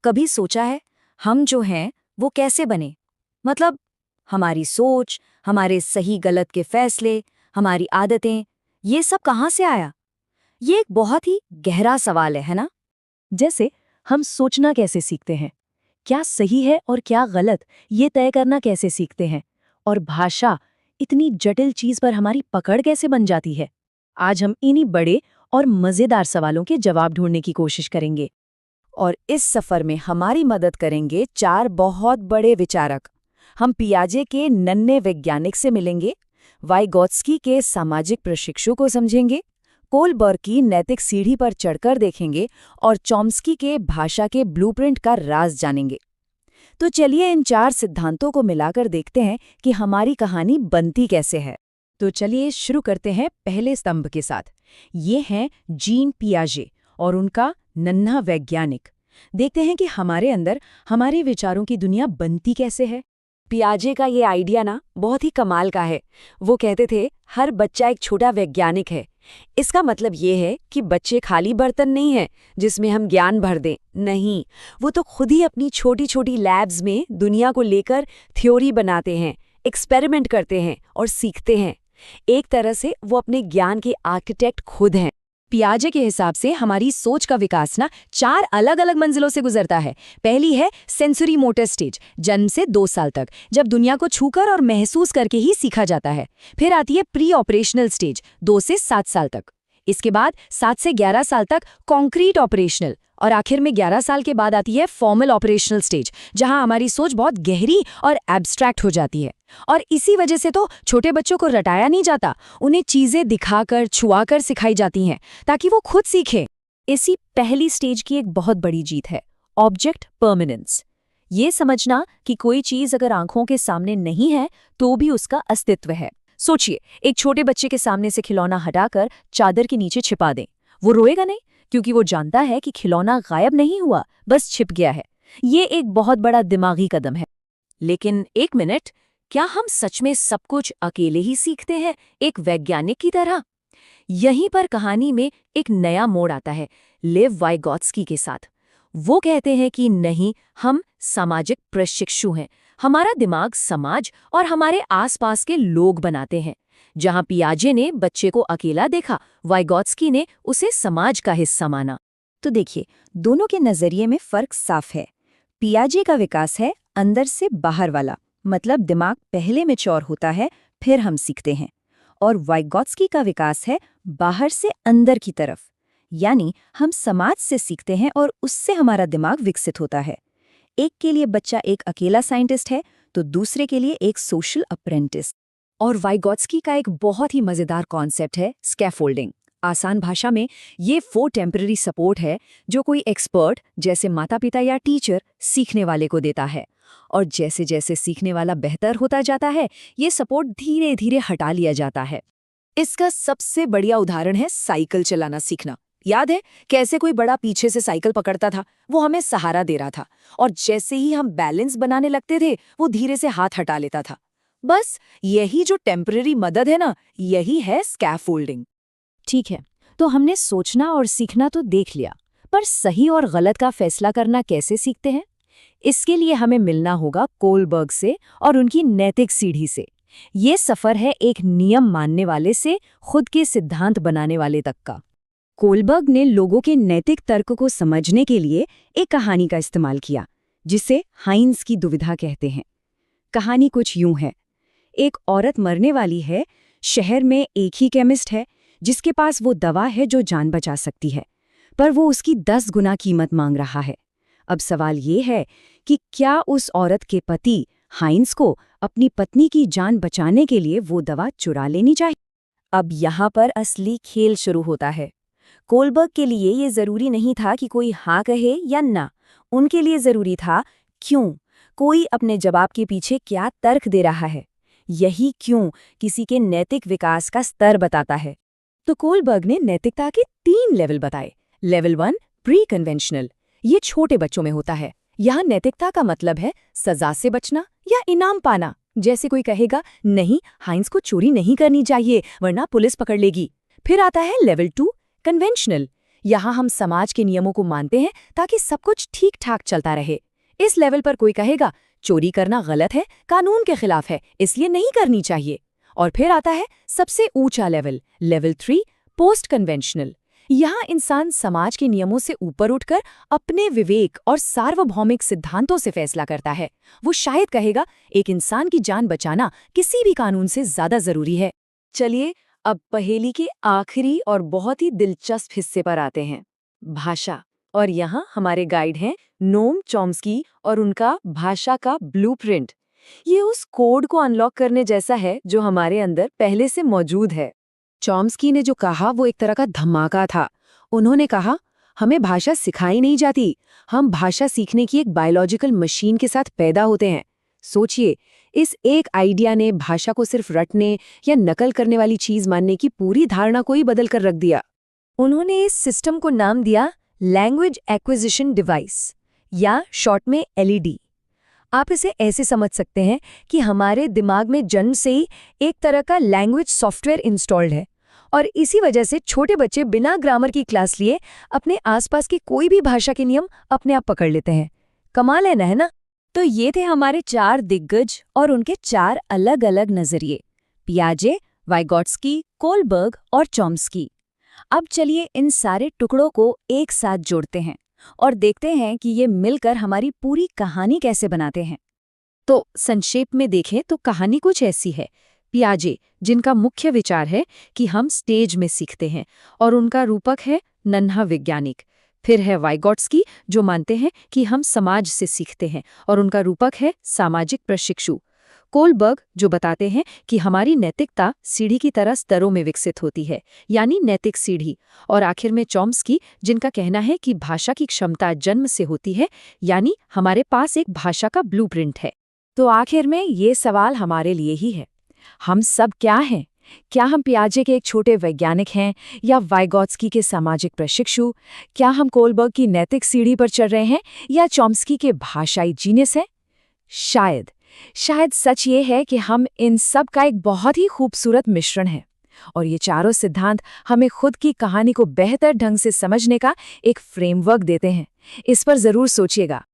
कभी सोचा है हम जो हैं वो कैसे बने? मतलब हमारी सोच, हमारे सही गलत के फैसले, हमारी आदतें, ये सब कहाँ से आया? ये एक बहुत ही गहरा सवाल है ना? जैसे हम सोचना कैसे सीखते हैं, क्या सही है और क्या गलत, ये तय करना कैसे सीखते हैं, और भाषा, इतनी जटिल चीज पर हमारी पकड़ कैसे बन जाती है। आज हम इन्हीं बड़े और मजेदार सवालों के जवाब ढूंढने की कोशिश करेंगे। और इस सफर में हमारी मदद करेंगे चार बहुत बड़े विचारक। हम पियाजे के नन्हे वैज्ञानिक से मिलेंगे, वाइगोत्स्की के सामाजिक प्रशिक्षु को समझेंगे, कोलबर्ग की नैतिक सीढ़ी पर चढ़कर देखेंगे और चॉम्स्की के भाषा के ब्लूप्रिंट का राज जानेंगे। तो चलिए इन चार सिद्धांतों को मिलाकर देखते हैं कि हमारी कहानी बनती कैसे है। तो चलिए शुरू करते हैं पहले स्तंभ के साथ। ये हैं जीन पियाजे और उनका नन्हा वैज्ञानिक। देखते हैं कि हमारे अंदर हमारे विचारों की दुनिया बनती कैसे है। पियाजे का ये आइडिया ना बहुत ही कमाल का है। वो कहते थे हर बच्चा एक छोटा वैज्ञानिक है। इसका मतलब ये है कि बच्चे खाली बर्तन नहीं हैं जिसमें हम ज्ञान भर दें। नहीं, वो तो खुद ही अपनी छोटी छोटी लैब्स में दुनिया को लेकर थ्योरी बनाते हैं, एक्सपेरिमेंट करते हैं और सीखते हैं। एक तरह से वो अपने ज्ञान के आर्किटेक्ट खुद हैं। पियाजे के हिसाब से हमारी सोच का विकास ना 4 अलग अलग मंजिलों से गुजरता है। पहली है सेंसरी मोटर स्टेज, जन्म से 2 साल तक, जब दुनिया को छूकर और महसूस करके ही सीखा जाता है। फिर आती है प्री ऑपरेशनल स्टेज, 2 से 7 साल तक। इसके बाद 7 से 11 साल तक कॉन्क्रीट ऑपरेशनल, और आखिर में 11 साल के बाद आती है फॉर्मल ऑपरेशनल स्टेज, जहां हमारी सोच बहुत गहरी और एब्स्ट्रैक्ट हो जाती है। और इसी वजह से तो छोटे बच्चों को रटाया नहीं जाता, उन्हें चीजें दिखाकर, छुआकर सिखाई जाती हैं ताकि वो खुद सीखें। इसी पहली स्टेज की एक बहुत बड़ी जीत है ऑब्जेक्ट परमानेंस। ये समझना कि कोई चीज अगर आंखों के सामने नहीं है तो भी उसका अस्तित्व है। सोचिए, एक छोटे बच्चे के सामने से खिलौना हटाकर चादर के नीचे छिपा दें, वो रोएगा नहीं, क्योंकि वो जानता है कि खिलौना गायब नहीं हुआ, बस छिप गया है। ये एक बहुत बड़ा दिमागी कदम है। लेकिन एक मिनट, क्या हम सच में सब कुछ अकेले ही सीखते हैं, एक वैज्ञानिक की तरह? यहीं पर कहानी में एक नया मोड़ आता है लेव वाइगोत्स्की के साथ। वो कहते हैं कि नहीं, हम सामाजिक प्रशिक्षु हैं। हमारा दिमाग समाज और हमारे आसपास के लोग बनाते हैं। जहां पियाजे ने बच्चे को अकेला देखा, वाइगोत्स्की ने उसे समाज का हिस्सा माना। तो देखिए, दोनों के नजरिए में फर्क साफ है। पियाजे का विकास है अंदर से बाहर वाला, मतलब दिमाग पहले मैच्योर होता है, फिर हम सीखते हैं। और वाइगोत्स्की का विकास है बाहर से अंदर की तरफ, यानी हम समाज से सीखते हैं और उससे हमारा दिमाग विकसित होता है। एक के लिए बच्चा एक अकेला साइंटिस्ट है, तो दूसरे के लिए एक सोशल अप्रेंटिस। और वाइगोत्स्की का एक बहुत ही मजेदार कॉन्सेप्ट है स्कैफोल्डिंग। आसान भाषा में ये वो टेम्पररी सपोर्ट है जो कोई एक्सपर्ट, जैसे माता पिता या टीचर, सीखने वाले को देता है। और जैसे जैसे सीखने वाला बेहतर होता जाता है, ये सपोर्ट धीरे धीरे हटा लिया जाता है। इसका सबसे बढ़िया उदाहरण है साइकिल चलाना सीखना। याद है कैसे कोई बड़ा पीछे से साइकिल पकड़ता था, वो हमें सहारा दे रहा था, और जैसे ही हम बैलेंस बनाने लगते थे, वो धीरे से हाथ हटा लेता था। बस यही जो टेम्पररी मदद है ना, यही है स्कैफोल्डिंग। ठीक है, तो हमने सोचना और सीखना तो देख लिया, पर सही और गलत का फैसला करना कैसे सीखते हैं? इसके लिए हमें मिलना होगा कोलबर्ग से और उनकी नैतिक सीढ़ी से। ये सफर है एक नियम मानने वाले से खुद के सिद्धांत बनाने वाले तक का। कोलबर्ग ने लोगों के नैतिक तर्क को समझने के लिए एक कहानी का इस्तेमाल किया, जिसे हाइंस की दुविधा कहते हैं। कहानी कुछ यूं है। एक औरत मरने वाली है, शहर में एक ही केमिस्ट है जिसके पास वो दवा है जो जान बचा सकती है, पर वो उसकी 10 गुना कीमत मांग रहा है। अब सवाल ये है कि क्या उस औरत के पति हाइंस को अपनी पत्नी की जान बचाने के लिए वो दवा चुरा लेनी चाहिए? अब यहाँ पर असली खेल शुरू होता है। कोलबर्ग के लिए ये जरूरी नहीं था कि कोई हाँ कहे या ना, उनके लिए जरूरी था क्यों। कोई अपने जवाब के पीछे क्या तर्क दे रहा है। यही क्यों किसी के नैतिक विकास का स्तर बताता है। तो कोलबर्ग ने नैतिकता के 3 लेवल बताए। लेवल 1 प्री कन्वेंशनल, ये छोटे बच्चों में होता है। यहाँ नैतिकता का मतलब है सजा से बचना या इनाम पाना। जैसे कोई कहेगा नहीं, हाइंस को चोरी नहीं करनी चाहिए वरना पुलिस पकड़ लेगी। फिर आता है लेवल 2 कन्वेंशनल, यहाँ हम समाज के नियमों को मानते हैं ताकि सब कुछ ठीक ठाक चलता रहे। इस लेवल पर कोई कहेगा चोरी करना गलत है, कानून के खिलाफ है, इसलिए नहीं करनी चाहिए। और फिर आता है सबसे ऊंचा लेवल, लेवल 3, पोस्ट कन्वेंशनल। यहाँ इंसान समाज के नियमों से ऊपर उठकर अपने विवेक और सार्वभौमिक सिद्धांतों से फैसला करता है। वो शायद कहेगा एक इंसान की जान बचाना किसी भी कानून से ज्यादा जरूरी है। चलिए अब पहेली के आखिरी और बहुत ही दिलचस्प हिस्से पर आते हैं, भाषा। और यहाँ हमारे गाइड हैं नोम चॉम्स्की और उनका भाषा का ब्लूप्रिंट। ये उस कोड को अनलॉक करने जैसा है जो हमारे अंदर पहले से मौजूद है। चॉम्स्की ने जो कहा वो एक तरह का धमाका था। उन्होंने कहा हमें भाषा सिखाई नहीं जाती, हम भाषा सीखने की एक बायोलॉजिकल मशीन के साथ पैदा होते हैं। सोचिए, इस एक आइडिया ने भाषा को सिर्फ रटने या नकल करने वाली चीज मानने की पूरी धारणा को ही बदल कर रख दिया। उन्होंने इस सिस्टम को नाम दिया लैंग्वेज एक्विजिशन डिवाइस, या शॉर्ट में LED। आप इसे ऐसे समझ सकते हैं कि हमारे दिमाग में जन्म से ही एक तरह का लैंग्वेज सॉफ्टवेयर इंस्टॉल्ड है, और इसी वजह से छोटे बच्चे बिना ग्रामर की क्लास लिए अपने आसपास की कोई भी भाषा के नियम अपने आप पकड़ लेते हैं। कमाल है ना? तो ये थे हमारे 4 दिग्गज और उनके 4 अलग अलग नजरिए, पियाजे, वाइगॉट्स्की, कोलबर्ग और चॉम्स्की। अब चलिए इन सारे टुकड़ों को एक साथ जोड़ते हैं और देखते हैं कि ये मिलकर हमारी पूरी कहानी कैसे बनाते हैं। तो संक्षेप में देखें तो कहानी कुछ ऐसी है। पियाजे, जिनका मुख्य विचार है कि हम स्टेज में सीखते हैं, और उनका रूपक है नन्हा वैज्ञानिक। फिर है वाइगॉट्स्की, जो मानते हैं कि हम समाज से सीखते हैं, और उनका रूपक है सामाजिक प्रशिक्षु। कोलबर्ग, जो बताते हैं कि हमारी नैतिकता सीढ़ी की तरह स्तरों में विकसित होती है, यानी नैतिक सीढ़ी। और आखिर में चॉम्स्की, जिनका कहना है कि भाषा की क्षमता जन्म से होती है, यानी हमारे पास एक भाषा का ब्लूप्रिंट है। तो आखिर में ये सवाल हमारे लिए ही है, हम सब क्या हैं? क्या हम पियाजे के एक छोटे वैज्ञानिक हैं, या वाइगॉट्स्की के सामाजिक प्रशिक्षु? क्या हम कोलबर्ग की नैतिक सीढ़ी पर चढ़ रहे हैं, या चॉम्स्की के भाषाई जीनियस हैं? शायद सच ये है कि हम इन सब का एक बहुत ही खूबसूरत मिश्रण है, और ये चारों सिद्धांत हमें खुद की कहानी को बेहतर ढंग से समझने का एक फ्रेमवर्क देते हैं। इस पर जरूर सोचिएगा।